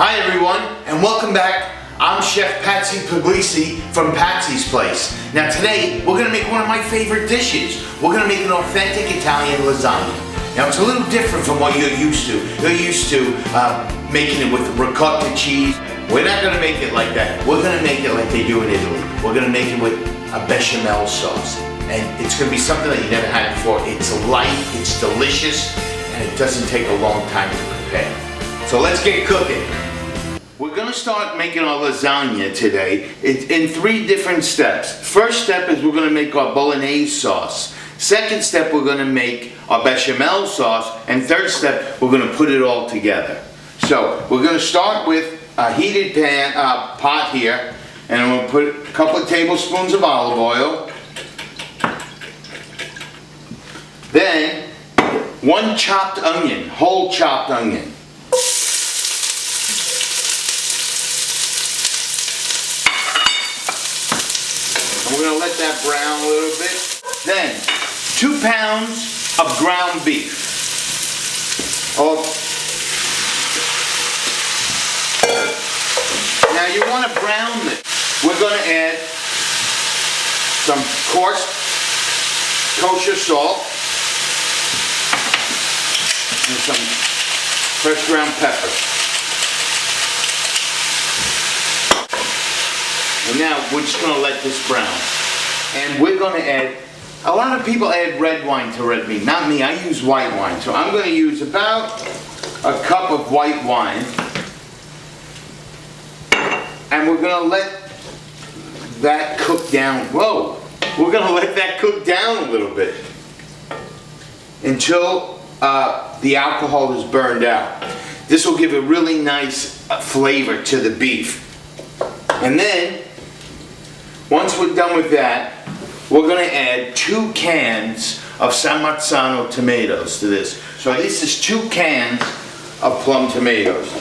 Hi everyone, and welcome back. I'm Chef Patsy from Patsy's Place. Now today, we're gonna make one of my favorite dishes. We're gonna make an authentic Italian lasagna. Now it's a little different from what you're used to. You're used to making it with ricotta cheese. We're not gonna make it like that. We're gonna make it like they do in Italy. We're gonna make it with a bechamel sauce. And it's gonna be something that you never had before. It's light, it's delicious, and it doesn't take a long time to prepare. So let's get cooking. We're gonna start making our lasagna today. It's in 3 different steps. First step is we're gonna make our bolognese sauce. Second step, we're gonna make our bechamel sauce. And third step, we're gonna put it all together. So we're gonna start with a heated pot here, and I'm gonna put a couple of tablespoons of olive oil. Then 1 chopped onion, whole chopped onion. We're going to let that brown a little bit. Then 2 pounds of ground beef. Now you want to brown this. We're going to add some coarse kosher salt and some fresh ground pepper. And now we're just going to let this brown. And we're going to add, a lot of people add red wine to red meat. Not me, I use white wine. So I'm going to use about a cup of white wine. And we're going to let that cook down. Whoa! We're going to let that cook down a little bit until the alcohol is burned out. This will give a really nice flavor to the beef. And then, once we're done with that, we're going to add 2 cans of San Marzano tomatoes to this. So this is 2 cans of plum tomatoes.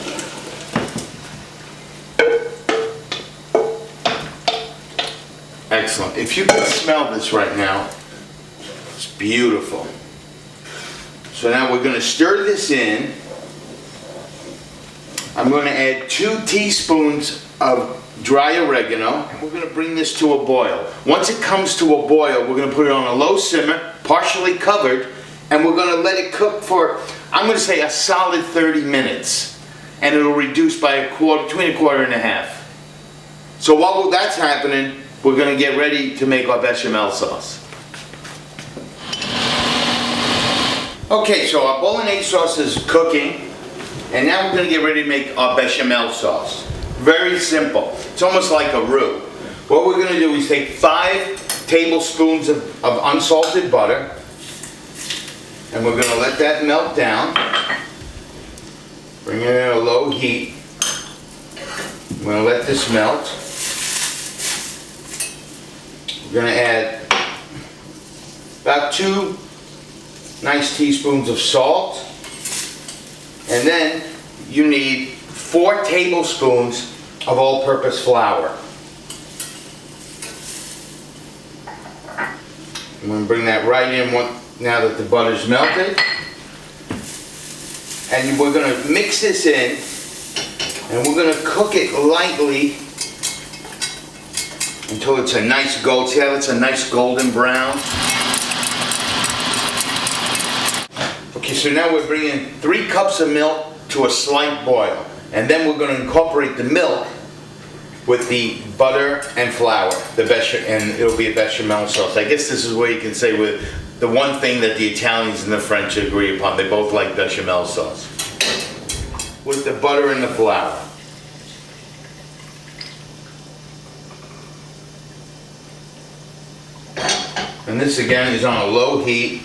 Excellent. If you can smell this right now, it's beautiful. So now we're going to stir this in. I'm going to add 2 teaspoons of dry oregano, and we're going to bring this to a boil. Once it comes to a boil, we're going to put it on a low simmer, partially covered, and we're going to let it cook for, I'm going to say, a solid 30 minutes. And it'll reduce by between a quarter and a half. So while that's happening, we're going to get ready to make our bechamel sauce. Okay, so our bolognese sauce is cooking, and now we're going to get ready to make our bechamel sauce. Very simple. It's almost like a roux. What we're going to do is take 5 tablespoons of unsalted butter, and we're going to let that melt down. Bring it in at a low heat. I'm going to let this melt. We're going to add about 2 nice teaspoons of salt, and then you need 4 tablespoons of all-purpose flour. I'm going to bring that right in now that the butter's melted. And we're going to mix this in, and we're going to cook it lightly until it's a nice gold. See how it's a nice golden brown? Okay, so now we're bringing 3 cups of milk to a slight boil. And then we're going to incorporate the milk with the butter and flour, and it'll be a bechamel sauce. I guess this is where you can say with the one thing that the Italians and the French agree upon. They both like bechamel sauce. With the butter and the flour. And this again is on a low heat.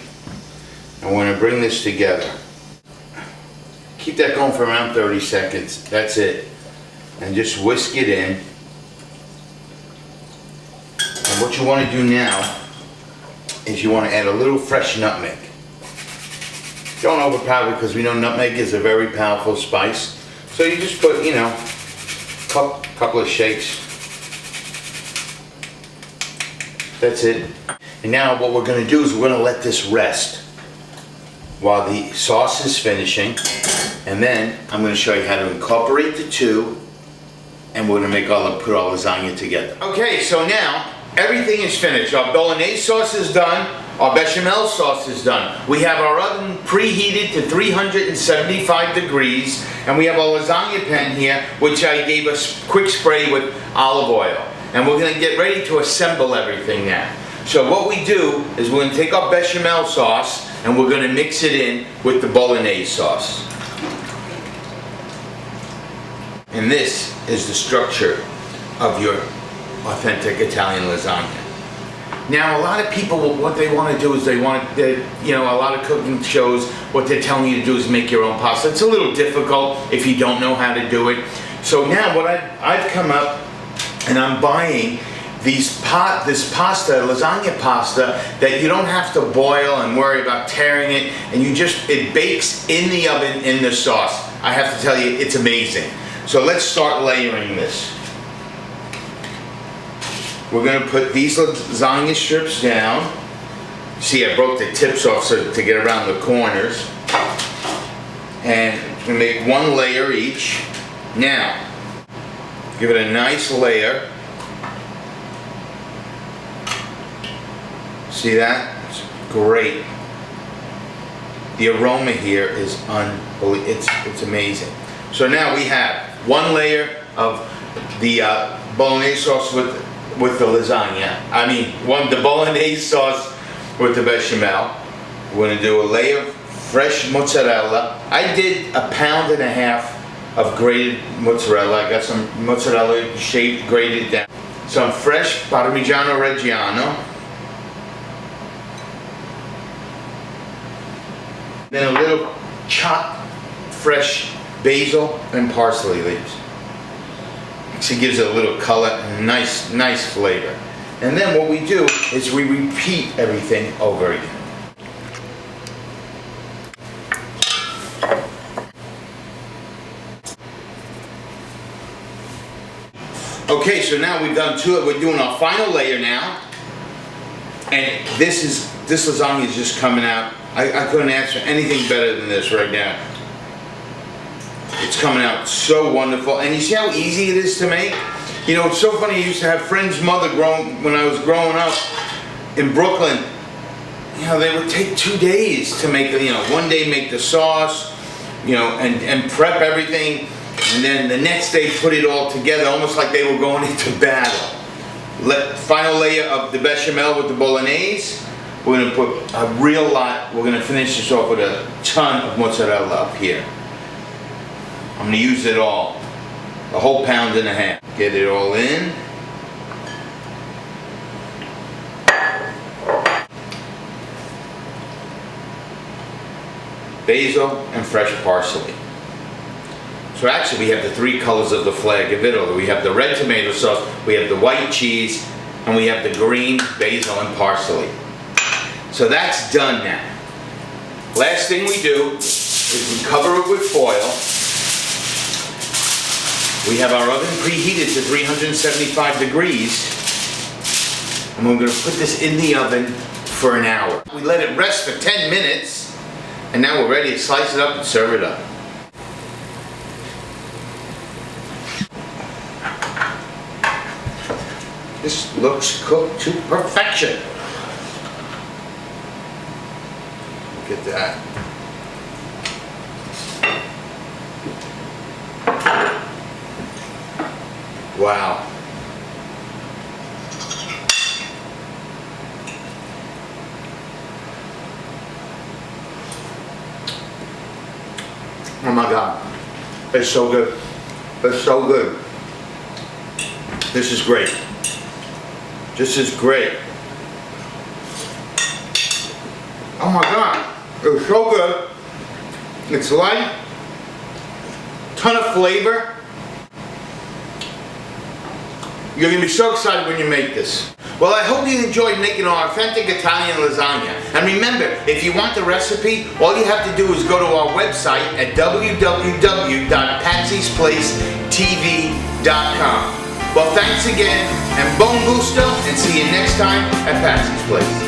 And we're going to bring this together. Keep that going for around 30 seconds. That's it. And just whisk it in. And what you want to do now is you want to add a little fresh nutmeg. Don't overpower it because we know nutmeg is a very powerful spice. So you just put, a couple of shakes. That's it. And now what we're going to do is we're going to let this rest. while the sauce is finishing. And then I'm going to show you how to incorporate the two, and we're going to put our lasagna together. Okay, so now everything is finished. Our bolognese sauce is done. Our bechamel sauce is done. We have our oven preheated to 375 degrees, and we have our lasagna pan here, which I gave a quick spray with olive oil. And we're going to get ready to assemble everything now. So what we do is we're going to take our bechamel sauce and we're going to mix it in with the bolognese sauce. And this is the structure of your authentic Italian lasagna. Now, a lot of people, what they want to do is a lot of cooking shows, what they're telling you to do is make your own pasta. It's a little difficult if you don't know how to do it. So now what I've come up and I'm buying this pasta, lasagna pasta, that you don't have to boil and worry about tearing it, and it bakes in the oven in the sauce. I have to tell you, it's amazing. So let's start layering this. We're going to put these lasagna strips down. See, I broke the tips off to get around the corners. And we're going to make one layer each. Now, give it a nice layer. See that? It's great. The aroma here is unbelievable. It's amazing. So now we have one layer of the bolognese sauce with the lasagna. The bolognese sauce with the bechamel. We're going to do a layer of fresh mozzarella. I did 1.5 pounds of grated mozzarella. I got some mozzarella shaved, grated down. Some fresh Parmigiano Reggiano. Then a little chopped fresh basil and parsley leaves. It gives it a little color and nice flavor. And then what we do is we repeat everything over again. Okay, so now we've done two. We're doing our final layer now, and this lasagna is just coming out. I couldn't ask for anything better than this right now. It's coming out so wonderful, and you see how easy it is to make? You know, it's so funny. I used to have friends' mother when I was growing up in Brooklyn. You know, they would take 2 days to make. One day make the sauce, and prep everything. And then the next day put it all together, almost like they were going into battle. Final layer of the bechamel with the bolognese. We're going to put a real lot. We're going to finish this off with a ton of mozzarella up here. I'm going to use it all. A whole 1.5 pounds. Get it all in. Basil and fresh parsley. So actually we have the 3 colors of the flag of Italy. We have the red tomato sauce, we have the white cheese, and we have the green basil and parsley. So that's done now. Last thing we do is we cover it with foil. We have our oven preheated to 375 degrees. And we're going to put this in the oven for an hour. We let it rest for 10 minutes, and now we're ready to slice it up and serve it up. This looks cooked to perfection. Look at that. Wow. Oh my God. It's so good. It's so good. This is great. This is great. Oh my God. It's so good. It's light. Ton of flavor. You're going to be so excited when you make this. Well, I hope you enjoyed making an authentic Italian lasagna. And remember, if you want the recipe, all you have to do is go to our website at www.patsysplacetv.com. Well, thanks again, and buon gusto, and see you next time at Patsy's Place.